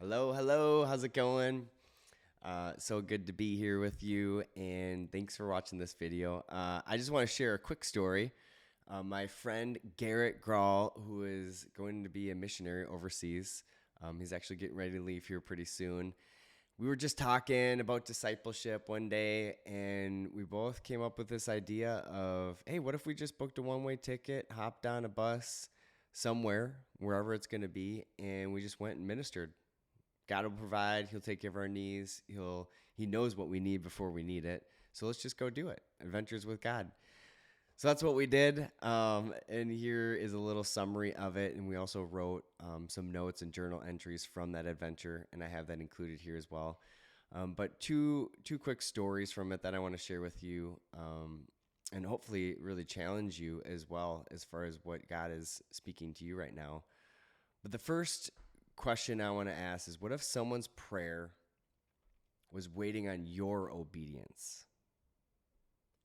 Hello, hello. How's it going? So good to be here with you, and thanks for watching this video. I just want to share a quick story. My friend Garrett Grawl, who is going to be a missionary overseas, he's actually getting ready to leave here pretty soon. We were just talking about discipleship one day, and we both came up with this idea of, hey, what if we just booked a one-way ticket, hopped on a bus somewhere, wherever it's going to be, and we just went and ministered. God will provide. He'll take care of our needs. He knows what we need before we need it. So let's just go do it. Adventures with God. So that's what we did. And here is a little summary of it. And we also wrote some notes and journal entries from that adventure, and I have that included here as well. But two quick stories from it that I want to share with you, and hopefully really challenge you as well as far as what God is speaking to you right now. But the first question I want to ask is, what if someone's prayer was waiting on your obedience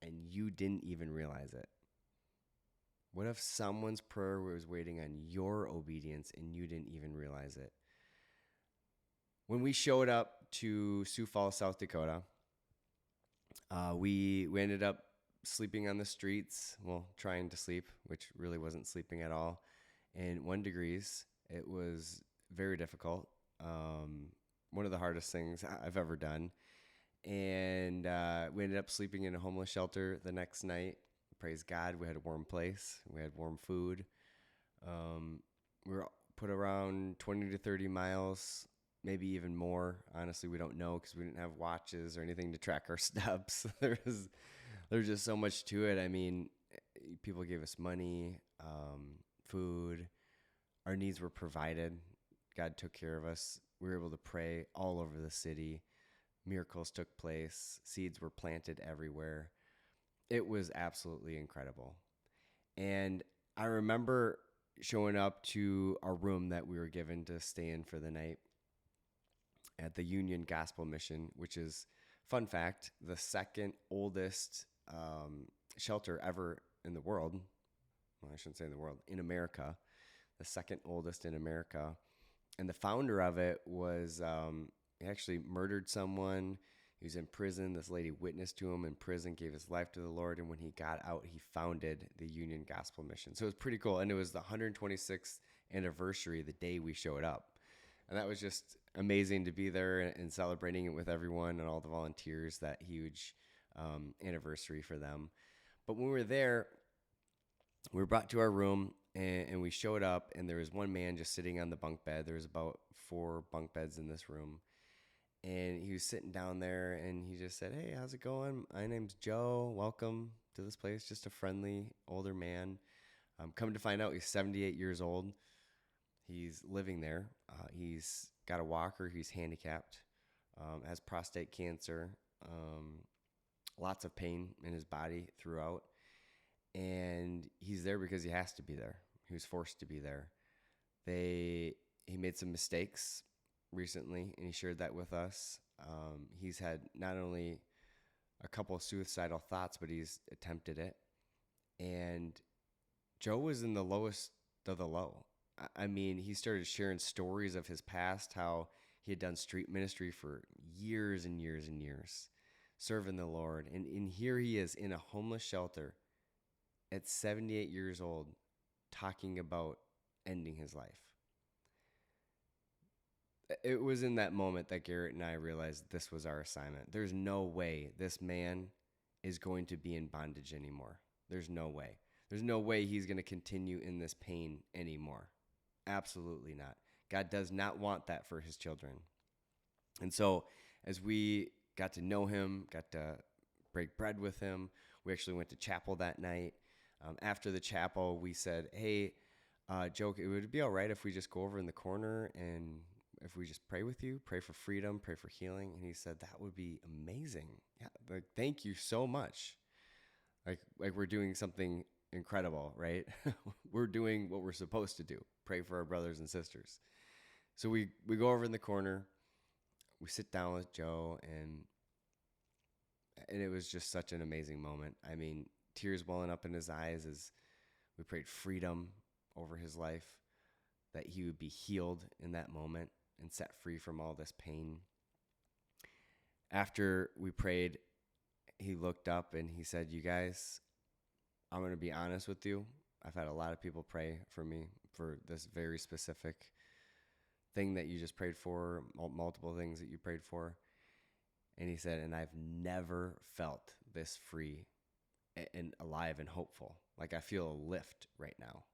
and you didn't even realize it? What if someone's prayer was waiting on your obedience and you didn't even realize it? When we showed up to Sioux Falls, South Dakota, we ended up sleeping on the streets. Well, trying to sleep, which really wasn't sleeping at all. And 1 degrees. It was very difficult. One of the hardest things I've ever done. And we ended up sleeping in a homeless shelter the next night. Praise God, we had a warm place. We had warm food. We were put around 20 to 30 miles, maybe even more. Honestly, we don't know because we didn't have watches or anything to track our steps. There's just so much to it. I mean, people gave us money, food. Our needs were provided. God took care of us. We were able to pray all over the city. Miracles took place. Seeds were planted everywhere. It was absolutely incredible. And I remember showing up to our room that we were given to stay in for the night at the Union Gospel Mission, which is, fun fact, the second oldest shelter ever in the world. Well, I shouldn't say in the world, in America, the second oldest in America. And the founder of it was, he actually murdered someone. He was in prison. This lady witnessed to him in prison, gave his life to the Lord. And when he got out, he founded the Union Gospel Mission. So it was pretty cool. And it was the 126th anniversary the day we showed up. And that was just amazing to be there and celebrating it with everyone and all the volunteers, that huge anniversary for them. But when we were there, we were brought to our room, and we showed up, and there was one man just sitting on the bunk bed. There was about 4 bunk beds in this room. And he was sitting down there, and he just said, "Hey, how's it going? My name's Joe. Welcome to this place." Just a friendly older man. Come to find out, he's 78 years old. He's living there. He's got a walker. He's handicapped, has prostate cancer, lots of pain in his body throughout. And he's there because he has to be there. He was forced to be there. He made some mistakes recently, and he shared that with us. He's had not only a couple of suicidal thoughts, but he's attempted it. And Joe was in the lowest of the low. I mean, he started sharing stories of his past, how he had done street ministry for years and years and years, serving the Lord. And here he is in a homeless shelter at 78 years old, talking about ending his life. It was in that moment that Garrett and I realized this was our assignment. There's no way this man is going to be in bondage anymore. There's no way. There's no way he's going to continue in this pain anymore. Absolutely not. God does not want that for his children. And so as we got to know him, got to break bread with him, we actually went to chapel that night. After the chapel, we said, "Hey, Joe, it would be all right if we just go over in the corner and if we just pray with you, pray for freedom, pray for healing." And he said, "That would be amazing. Yeah, like, thank you so much." Like we're doing something incredible, right? We're doing what we're supposed to do. Pray for our brothers and sisters. So we go over in the corner, we sit down with Joe, and it was just such an amazing moment. I mean, tears welling up in his eyes as we prayed freedom over his life, that he would be healed in that moment. and set free from all this pain. After we prayed, he looked up and he said, "You guys, I'm going to be honest with you. I've had a lot of people pray for me for this very specific thing that you just prayed for, multiple things that you prayed for." And he said, "And I've never felt this free and alive and hopeful. Like I feel a lift right now."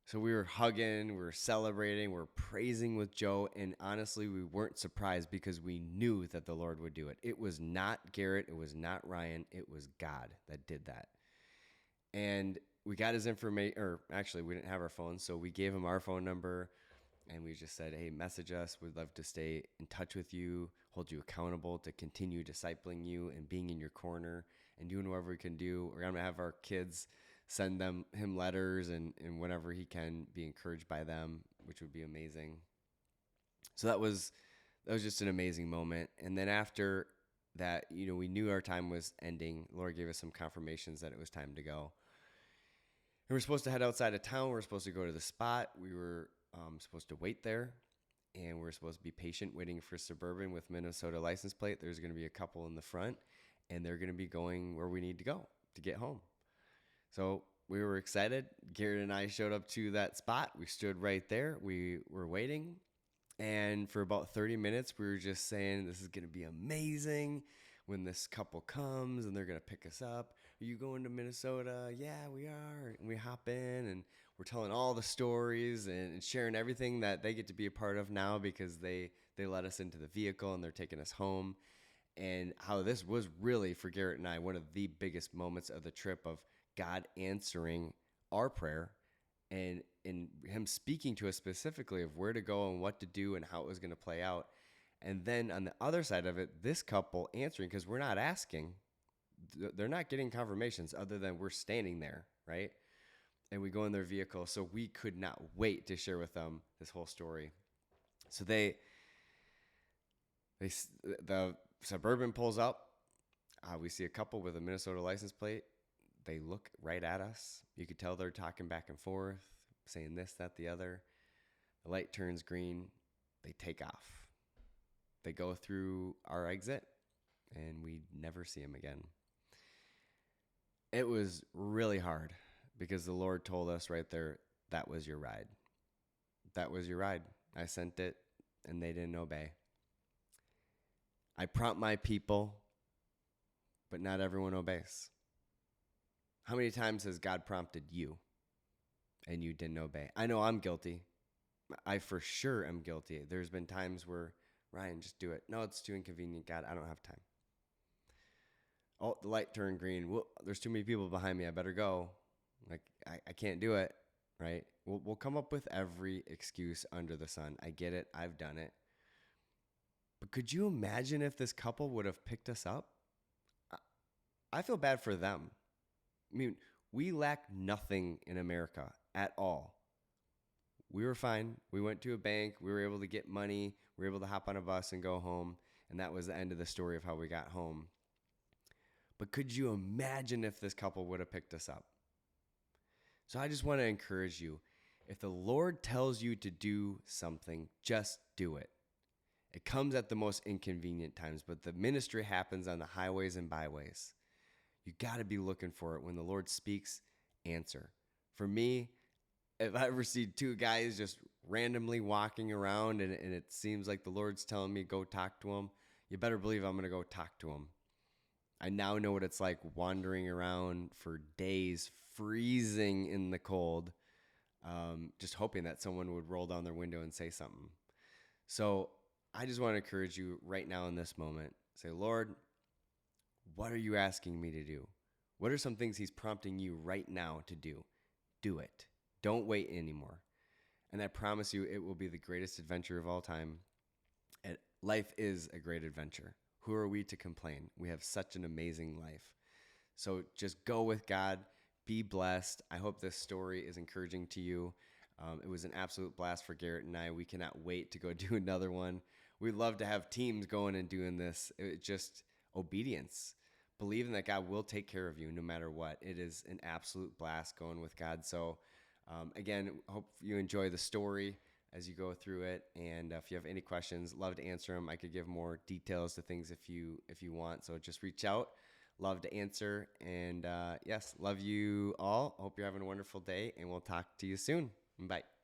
So we were hugging, we were celebrating, we were praising with Joe. And honestly, we weren't surprised because we knew that the Lord would do it. It was not Garrett. It was not Ryan. It was God that did that. And we got his information, or actually we didn't have our phones. So we gave him our phone number and we just said, "Hey, message us. We'd love to stay in touch with you, hold you accountable to continue discipling you and being in your corner and doing whatever we can do. We're going to have our kids send him letters and whenever he can be encouraged by them," which would be amazing. So that was just an amazing moment. And then after that, we knew our time was ending. The Lord gave us some confirmations that it was time to go. And we're supposed to head outside of town. We're supposed to go to the spot. We were supposed to wait there. And we're supposed to be patient waiting for Suburban with Minnesota license plate. There's going to be a couple in the front, and they're going to be going where we need to go to get home. So we were excited. Garrett and I showed up to that spot. We stood right there. We were waiting. And for about 30 minutes, we were just saying, "This is going to be amazing when this couple comes and they're going to pick us up. Are you going to Minnesota?" "Yeah, we are." And we hop in and we're telling all the stories and sharing everything that they get to be a part of now because they let us into the vehicle and they're taking us home. And how this was really, for Garrett and I, one of the biggest moments of the trip of God answering our prayer and him speaking to us specifically of where to go and what to do and how it was going to play out. And then on the other side of it, this couple answering, because we're not asking, they're not getting confirmations other than we're standing there, right? And we go in their vehicle. So we could not wait to share with them this whole story. So the Suburban pulls up. We see a couple with a Minnesota license plate. They look right at us. You could tell they're talking back and forth, saying this, that, the other. The light turns green. They take off. They go through our exit, and we never see them again. It was really hard because the Lord told us right there, that was your ride. That was your ride. I sent it, and they didn't obey. I prompt my people, but not everyone obeys. How many times has God prompted you and you didn't obey? I know I'm guilty. I for sure am guilty. There's been times where, "Ryan, just do it." "No, it's too inconvenient. God, I don't have time." "Oh, the light turned green. Well, there's too many people behind me. I better go." Like, I can't do it, right? We'll come up with every excuse under the sun. I get it. I've done it. But could you imagine if this couple would have picked us up? I feel bad for them. I mean, we lack nothing in America at all. We were fine. We went to a bank. We were able to get money. We were able to hop on a bus and go home. And that was the end of the story of how we got home. But could you imagine if this couple would have picked us up? So I just want to encourage you. If the Lord tells you to do something, just do it. It comes at the most inconvenient times, but the ministry happens on the highways and byways. You got to be looking for it. When the Lord speaks, answer. For me, if I ever see two guys just randomly walking around and it seems like the Lord's telling me go talk to them, you better believe I'm going to go talk to them. I now know what it's like wandering around for days, freezing in the cold, just hoping that someone would roll down their window and say something. So I just want to encourage you right now in this moment. Say, "Lord, what are you asking me to do? What are some things he's prompting you right now to do? Do it. Don't wait anymore." And I promise you, it will be the greatest adventure of all time. And life is a great adventure. Who are we to complain? We have such an amazing life. So just go with God. Be blessed. I hope this story is encouraging to you. It was an absolute blast for Garrett and I. We cannot wait to go do another one. We'd love to have teams going and doing this. It's just obedience. Believing that God will take care of you no matter what. It is an absolute blast going with God. So again, hope you enjoy the story. as you go through it. And if you have any questions, love to answer them. I could give more details to things if you want. So just reach out. Love to answer. And yes, love you all. Hope you're having a wonderful day, and we'll talk to you soon. Bye.